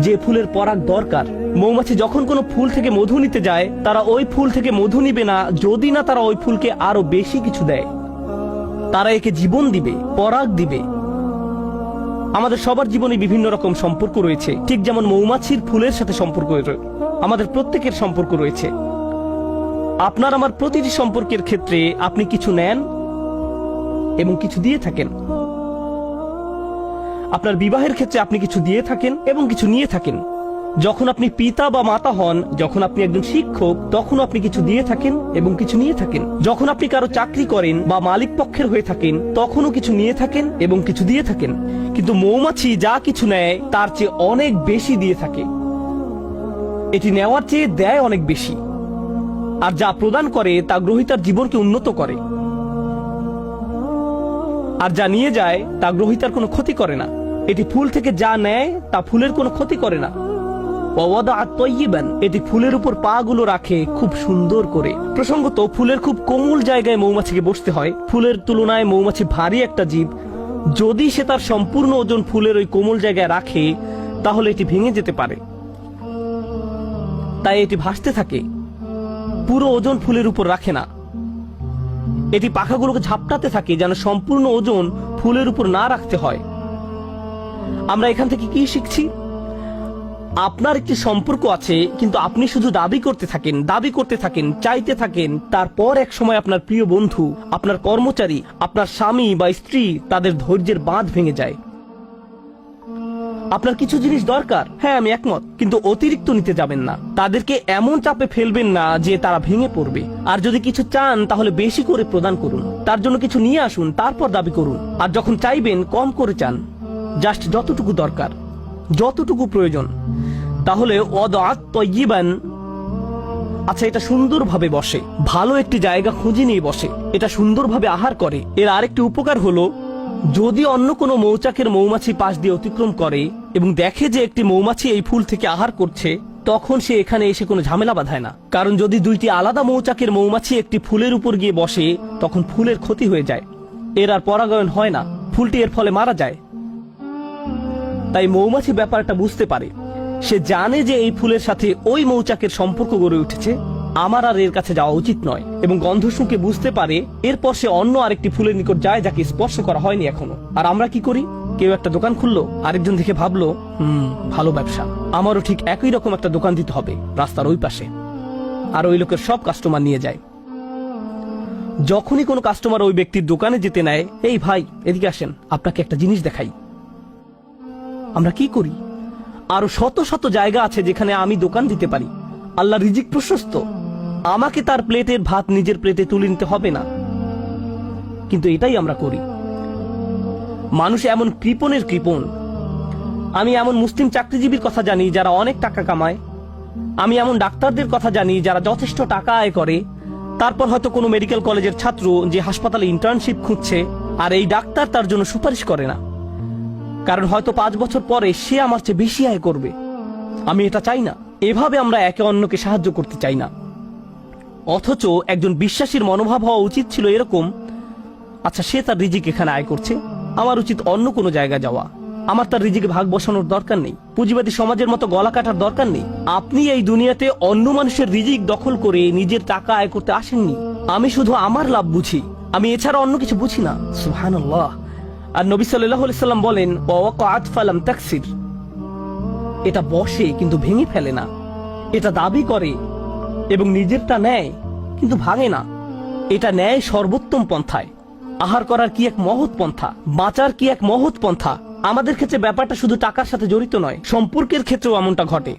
যে ফুলের পরাগ দরকার। মৌমাছি যখন কোনো ফুল থেকে মধু নিতে যায়, তারা ওই ফুল থেকে মধু নিবে না যদি না তারা ওই ফুলকে আরো বেশি কিছু দেয়। তারা একে জীবন দিবে, পরাগ দিবে। আমাদের সবার জীবনে বিভিন্ন রকম সম্পর্ক রয়েছে, ঠিক যেমন মৌমাছির ফুলের সাথে সম্পর্ক আমাদের প্রত্যেকের সম্পর্ক রয়েছে। আপনার আমার প্রতিটি সম্পর্কের ক্ষেত্রে আপনি কিছু নেন এবং কিছু দিয়ে থাকেন। আপনার বিবাহের ক্ষেত্রে আপনি কিছু দিয়ে থাকেন এবং কিছু নিয়ে থাকেন। যখন আপনি পিতা বা মাতা হন, যখন আপনি একজন শিক্ষক, তখন আপনি কিছু দিয়ে থাকেন এবং কিছু নিয়ে থাকেন। যখন আপনি কারো চাকরি করেন বা মালিক পক্ষের হয়ে থাকেন, তখনও কিছু নিয়ে থাকেন এবং কিছু দিয়ে থাকেন। কিন্তু মৌমাছি যা কিছু নেয় তার চেয়ে অনেক বেশি দিয়ে থাকে। এটি নেওয়ার চেয়ে দেয় অনেক বেশি, আর যা প্রদান করে তা গ্রহীতার জীবনকে উন্নত করে। আর যা নিয়ে যায় তা গ্রহীতার কোনো ক্ষতি করে না। এটি ফুল থেকে যা নেয় তা ফুলের কোনো ক্ষতি করে না। এটি ফুলের উপর পা গুলো রাখে খুব সুন্দর করে। প্রসঙ্গত, ফুলের খুব কোমল জায়গায় মৌমাছিকে বসতে হয়। ফুলের তুলনায় মৌমাছি ভারী একটা জীব। যদি সে তার সম্পূর্ণ ওজন ফুলের ওই কোমল জায়গায় রাখে, তাহলে এটি ভেঙে যেতে পারে। তাই এটি ভাসতে থাকে, পুরো ওজন ফুলের উপর রাখে না। এটি পাখাগুলোকে ঝাপটাতে থাকে যেন সম্পূর্ণ ওজন ফুলের উপর না রাখতে হয়। আমরা এখান থেকে কি শিখছি? আপনার একটি সম্পর্ক আছে, কিন্তু আপনি শুধু দাবি করতে থাকেন, চাইতে থাকেন। তারপর এক সময় আপনার প্রিয় বন্ধু, আপনার কর্মচারী, আপনার স্বামী বা স্ত্রী, তাদের ধৈর্যের বাঁধ ভেঙে যায়। আপনার কিছু জিনিস দরকার, হ্যাঁ আমি একমত, কিন্তু অতিরিক্ত নিতে যাবেন না। তাদেরকে এমন চাপে ফেলবেন না যে তারা ভেঙে পড়বে। আর যদি কিছু চান তাহলে বেশি করে প্রদান করুন। তার জন্য কিছু নিয়ে আসুন, তারপর দাবি করুন। আর যখন চাইবেন কম করে চান, জাস্ট যতটুকু দরকার, যতটুকু প্রয়োজন। তাহলে আচ্ছা, এটা সুন্দরভাবে বসে, ভালো একটি জায়গা খুঁজে নিয়ে বসে, এটা সুন্দরভাবে আহার করে। এর আরেকটি উপকার হলো, যদি অন্য কোনো মৌচাকের মৌমাছি পাশ দিয়ে অতিক্রম করে এবং দেখে যে একটি মৌমাছি এই ফুল থেকে আহার করছে, তখন সে এখানে এসে কোনো ঝামেলা বাঁধায় না। কারণ যদি দুইটি আলাদা মৌচাকের মৌমাছি একটি ফুলের উপর গিয়ে বসে, তখন ফুলের ক্ষতি হয়ে যায়, এর আর পরাগায়ন হয় না, ফুলটি এর ফলে মারা যায়। তাই মৌমাছি ব্যাপারটা বুঝতে পারে। সে জানে যে এই ফুলের সাথে ওই মৌচাকের সম্পর্ক গড়ে উঠেছে, আমার আর এর কাছে যাওয়া উচিত নয়। এবং গন্ধ শুঁকে বুঝতে পারে। এরপর সে অন্য আরেকটি ফুলের নিকট যায় যাকে স্পর্শ করা হয়নি এখনো। আর আমরা কি করি? কেউ একটা দোকান খুললো, আরেকজন দেখে ভাবলো ভালো ব্যবসা, আমারও ঠিক একই রকম একটা দোকান দিতে হবে রাস্তার ওই পাশে। আর ওই লোকের সব কাস্টমার নিয়ে যায়। যখনই কোনো কাস্টমার ওই ব্যক্তির দোকানে যেতে নেয়, এই ভাই এদিকে আসেন, আপনাকে একটা জিনিস দেখাই। আমরা কি করি? আরো শত শত জায়গা আছে যেখানে আমি দোকান দিতে পারি। আল্লাহ রিজিক প্রশস্ত, আমাকে তার প্লেটের ভাত নিজের প্লেটে তুলে নিতে হবে না। কিন্তু এটাই আমরা করি। মানুষ এমন কৃপণের কৃপণ। আমি এমন মুসলিম চাকরিজীবীর কথা জানি যারা অনেক টাকা কামায়। আমি এমন ডাক্তারদের কথা জানি যারা যথেষ্ট টাকা আয় করে। তারপর হয়তো কোনো মেডিকেল কলেজের ছাত্র যে হাসপাতালে ইন্টার্নশিপ খুঁজছে, আর এই ডাক্তার তার জন্য সুপারিশ করে না, কারণ হয়তো 5 বছর পরে সে আমার চেয়ে বেশি আয় করবে। আমি এটা চাই না। এভাবে আমরা একে অন্যকে সাহায্য করতে চাই না। অথচ একজন বিশ্বাসীর মনোভাব হওয়া উচিত ছিল এরকম, আচ্ছা সে তার রিজিক এখানে আয় করছে, আমার উচিত অন্য কোনো জায়গায় যাওয়া। আমার তার রিজিকে ভাগ বসানোর দরকার নেই। পুঁজিবাদী সমাজের মতো গলা কাটার দরকার নেই। আপনি এই দুনিয়াতে অন্য মানুষের রিজিক দখল করে নিজের টাকা আয় করতে আসেননি। আমি শুধু আমার লাভ বুঝি, আমি এছাড়া অন্য কিছু বুঝি না। সুবহানাল্লাহ। আর নবী সাল্লাল্লাহু আলাইহি সাল্লাম বলেন, ওয়াকাআত ফালাম তাকসির। এটা বসে কিন্তু ভেঙে ফেলে না। এটা দাবি করে এবং নিজেরটা নেয় কিন্তু ভাঙে না। এটা নেয় সর্বোত্তম পন্থায়। আহার করার কি এক মহৎ পন্থা, বাঁচার কি এক মহৎ পন্থা। আমাদের ক্ষেত্রে ব্যাপারটা শুধু টাকার সাথে জড়িত নয়, সম্পর্কের ক্ষেত্রেও এমনটা ঘটে।